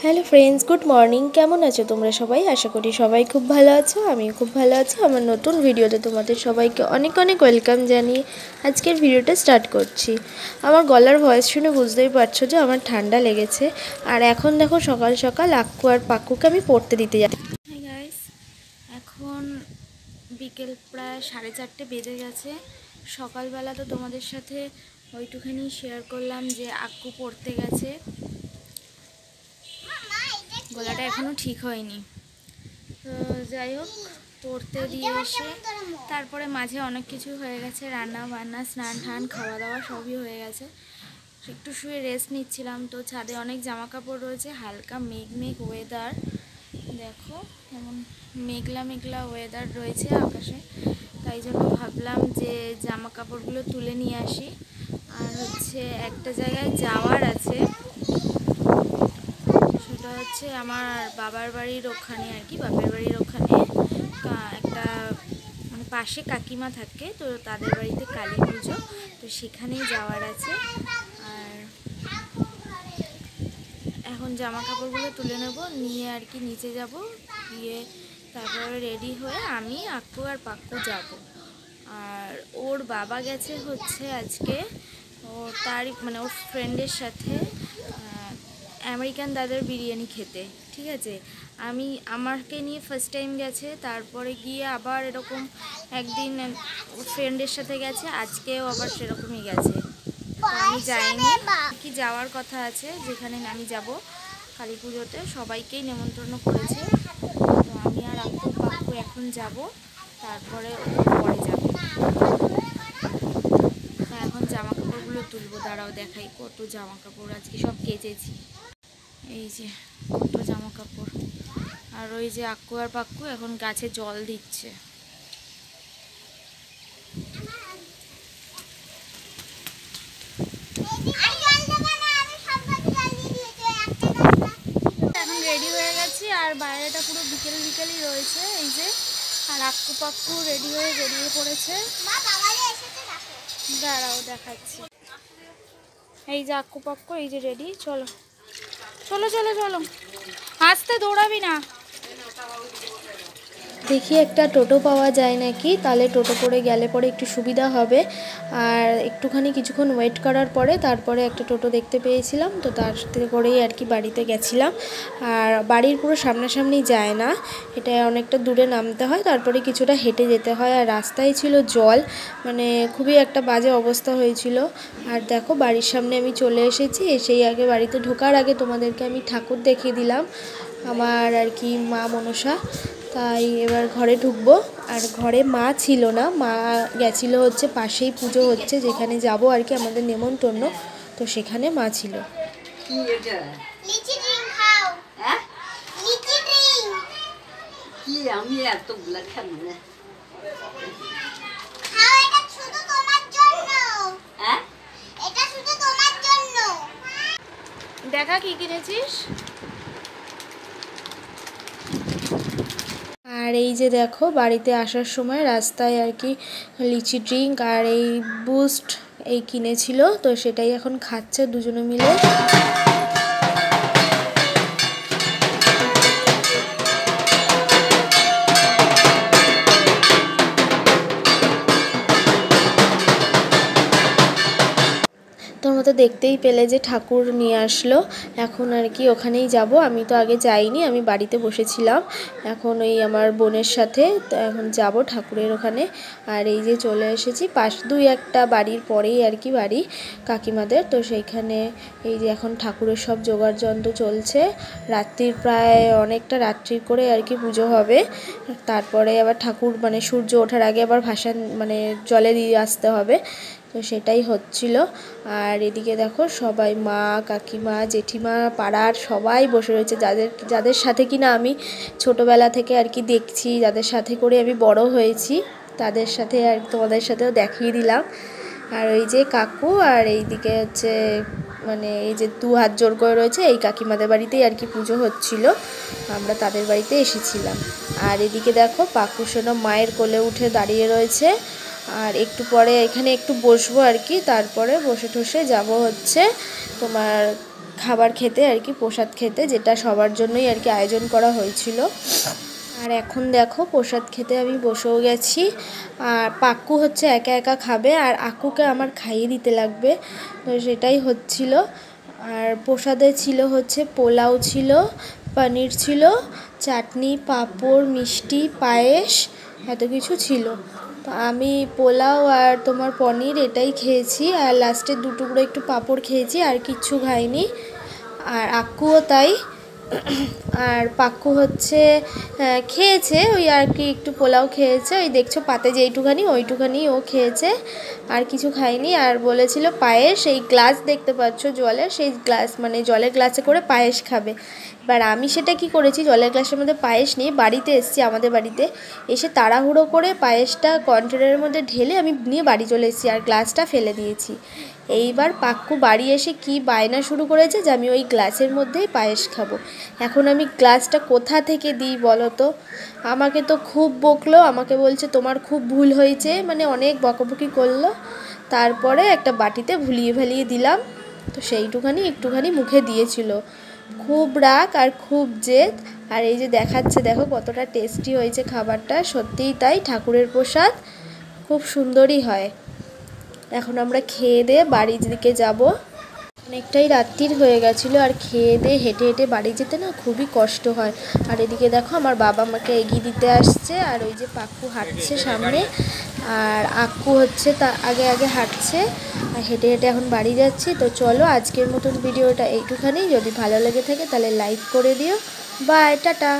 Hello friends, good morning. কেমন আছো তোমরা সবাই? আশা করি সবাই খুব ভালো আছো। আমিও খুব ভালো আছি। আমার নতুন ভিডিওতে তোমাদের সবাইকে অনেক অনেক ওয়েলকাম জানিয়ে আজকের ভিডিওটা স্টার্ট করছি। আমার গলার ভয়েস শুনে বুঝতেই পারছো যে আমার ঠান্ডা লেগেছে। আর এখন দেখো সকাল সকাল আক্কু আর পাক্কুকে আমি পড়তে দিতে যাই। হাই গাইস, এখন বিকেল প্রায় 4:30 বেজে গেছে। সকালবেলা তো তোমাদের সাথে ওইটুখানি শেয়ার করলাম যে আক্কু পড়তে গেছে। গলাটা এখনও ঠিক হয়নি, তো যাই হোক পড়তে দিয়ে এসে তারপরে মাঝে অনেক কিছু হয়ে গেছে, রান্না বান্না, স্নান টান, খাওয়া দাওয়া সবই হয়ে গেছে। একটু শুয়ে রেস্ট নিচ্ছিলাম। তো ছাদে অনেক জামা কাপড় রয়েছে, হালকা মেঘ মেঘ ওয়েদার, দেখো এমন মেঘলা মেঘলা ওয়েদার রয়েছে আকাশে। তাই জন্য ভাবলাম যে জামা কাপড়গুলো তুলে নিয়ে আসি। আর হচ্ছে একটা জায়গায় যাওয়ার আছে, সেটা হচ্ছে আমার বাবার বাড়ির ওখানে আর কি, বাপের বাড়ির ওখানে একটা মানে পাশে কাকিমা থাকে, তো তাদের বাড়িতে কালী পুজো, তো সেখানেই যাওয়ার আছে। আর এখন জামা কাপড়গুলো তুলে নেব, নিয়ে আর কি নিচে যাব, গিয়ে তারপরে রেডি হয়ে আমি, আক্কু আর পাক্কু যাব। আর ওর বাবা গেছে হচ্ছে আজকে ও তারই মানে ওর ফ্রেন্ডের সাথে আমেরিকান দাদার বিরিয়ানি খেতে, ঠিক আছে। আমাকে নিয়ে ফার্স্ট টাইম গেছে, তারপরে গিয়ে আবার এরকম একদিন ফ্রেন্ডের সাথে গেছে, আজকেও আবার সেরকমই গেছে। আমি যাইনি, কি যাওয়ার কথা আছে যেখানে আমি যাব কালী পুজোতে, সবাইকেই নেমন্তন্ন করেছে। তো আমি আর আক্কু পাক্কু এখন যাব, তারপরে পরে যাবে। এখন জামা কাপড়গুলো তুলবো, দাঁড়াও দেখাই কত জামা কাপড় আজকে সব কেচেছি। এই যে কত জামা কাপড়। আর ওই যে আক্কু আর পাক্কু এখন গাছে জল দিচ্ছে। এখন রেডি হয়ে গেছি, আর বাইরেটা পুরো বিকেল বিকেলই রয়েছে। এই যে আর আক্কু পাক্কু রেডি হয়ে বেরিয়ে পড়েছে। দাঁড়াও দেখাচ্ছি। এই যে আক্কু পাক্কু, এই যে রেডি। চলো চলো চলো চলো, আস্তে দৌড়াবি না। দেখি একটা টোটো পাওয়া যায় নাকি, তাহলে টোটো করে গেলে পরে একটু সুবিধা হবে। আর একটুখানি কিছুক্ষণ ওয়েট করার পরে তারপরে একটা টোটো দেখতে পেয়েছিলাম, তো তার সাথে করেই আর কি বাড়িতে গেছিলাম। আর বাড়ির পুরো সামনাসামনি যায় না, এটা অনেকটা দূরে নামতে হয়, তারপরে কিছুটা হেঁটে যেতে হয়। আর রাস্তায় ছিল জল, মানে খুবই একটা বাজে অবস্থা হয়েছিল। আর দেখো বাড়ির সামনে আমি চলে এসেছি, এসেই আগে বাড়িতে ঢোকার আগে তোমাদেরকে আমি ঠাকুর দেখিয়ে দিলাম, আমার আর কি মা মনসা। তাই এবার ঘরে ঢুকবো। আর ঘরে মা ছিল না, মা গেছিলো হচ্ছে পাশেই পুজো হচ্ছে যেখানে যাব আর কি, আমাদের নেমন্তন্ন, তো সেখানে মা ছিল। আমি এতগুলা খাবো না, দেখা কি কিনেছিস। আর এই যে দেখো বাড়িতে আসার সময় রাস্তায় আর কি লিচি ড্রিঙ্ক আর এই বুস্ট এই কিনেছিল, তো সেটাই এখন খাচ্ছে দুজনে মিলে। তোমরা তো দেখতেই পেলে যে ঠাকুর নিয়ে আসলো, এখন আর কি ওখানেই যাব। আমি তো আগে যাইনি, আমি বাড়িতে বসেছিলাম, এখন ওই আমার বোনের সাথে এখন যাব ঠাকুরের ওখানে। আর এই যে চলে এসেছি, পাশ দুই একটা বাড়ির পরেই আর কি বাড়ি কাকিমাদের, তো সেইখানে এই যে এখন ঠাকুরের সব জোগাড় যন্ত্র চলছে। রাত্রির প্রায় অনেকটা রাত্রির করে আর কি পুজো হবে, তারপরে আবার ঠাকুর মানে সূর্য ওঠার আগে আবার ভাসান মানে জলে দিয়ে আসতে হবে, তো সেটাই হচ্ছিল। আর এদিকে দেখো সবাই মা, কাকিমা, জেঠিমা, পাড়ার সবাই বসে রয়েছে, যাদের যাদের সাথে কিনা আমি ছোটোবেলা থেকে আর কি দেখছি, যাদের সাথে করে আমি বড় হয়েছি, তাদের সাথে আর তোমাদের সাথেও দেখিয়ে দিলাম। আর ওই যে কাকু, আর এইদিকে হচ্ছে মানে এই যে দু হাত জোর করে রয়েছে, এই কাকিমাদের বাড়িতেই আর কি পুজো হচ্ছিল, আমরা তাদের বাড়িতে এসেছিলাম। আর এদিকে দেখো পাকু সোনা মায়ের কোলে উঠে দাঁড়িয়ে রয়েছে। আর একটু পরে এখানে একটু বসবো আর কি, তারপরে বসে ঠসে যাব হচ্ছে তোমার খাবার খেতে আর কি, প্রসাদ খেতে, যেটা সবার জন্যই আর কি আয়োজন করা হয়েছিল। আর এখন দেখো প্রসাদ খেতে আমি বসেও গেছি। আর পাক্কু হচ্ছে একা একা খাবে আর আকুকে আমার খাইয়ে দিতে লাগবে, তো সেটাই হচ্ছিল। আর প্রসাদে ছিল হচ্ছে পোলাও ছিল, পনির ছিল, চাটনি, পাঁপড়, মিষ্টি, পায়েস, এত কিছু ছিল। তো আমি পোলাও আর তোমার পনির এটাই খেয়েছি, আর লাস্টে 2 টুকরো একটু পাঁপড় খেয়েছি, আর কিচ্ছু খাইনি। আর আক্কুও তাই। আর পাক্কু হচ্ছে খেয়েছে ওই আর কি, একটু পোলাও খেয়েছে, ওই দেখছো পাতে যেইটুখানি ওইটুখানি ও খেয়েছে, আর কিছু খায়নি। আর বলেছিল পায়েস, এই গ্লাস দেখতে পাচ্ছ জলের, সেই গ্লাস মানে জলের গ্লাসে করে পায়েস খাবে। এবার আমি সেটা কি করেছি, জলের গ্লাসের মধ্যে পায়েস নিয়ে বাড়িতে এসেছি, আমাদের বাড়িতে এসে তাড়াহুড়ো করে পায়েসটা কন্টেনারের মধ্যে ঢেলে আমি নিয়ে বাড়ি চলে এসেছি, আর গ্লাসটা ফেলে দিয়েছি। এইবার পাক্কু বাড়ি এসে কি বায়না শুরু করেছে যে আমি ওই গ্লাসের মধ্যেই পায়েস খাবো। এখন আমি গ্লাসটা কোথা থেকে দিই বলো তো? আমাকে তো খুব বকলো, আমাকে বলছে তোমার খুব ভুল হয়েছে, মানে অনেক বকাবকি করলো। তারপরে একটা বাটিতে ভুলিয়ে ভালিয়ে দিলাম, তো সেইটুখানি একটুখানি মুখে দিয়েছিল। খুব রাগ আর খুব জেদ। আর এই যে দেখাচ্ছে, দেখো কতটা টেস্টি হয়েছে খাবারটা, সত্যিই তাই, ঠাকুরের প্রসাদ খুব সুন্দরই হয়। এখন আমরা খেয়ে দিয়ে বাড়ির দিকে যাব। অনেকটাই রাত্রির হয়ে গেছিলো, আর খেয়ে দিয়ে হেঁটে হেঁটে বাড়ি যেতে না খুবই কষ্ট হয়। আর এদিকে দেখো আমার বাবা আমাকে এগিয়ে দিতে আসছে, আর ওই যে পাক্কু হাঁটছে সামনে, আর আক্কু হচ্ছে তা আগে আগে হাঁটছে, আর হেঁটে হেঁটে এখন বাড়ি যাচ্ছি। তো চলো আজকের মতন ভিডিওটা এইটুখানি, যদি ভালো লেগে থাকে তাহলে লাইক করে দিও। Bye, tata.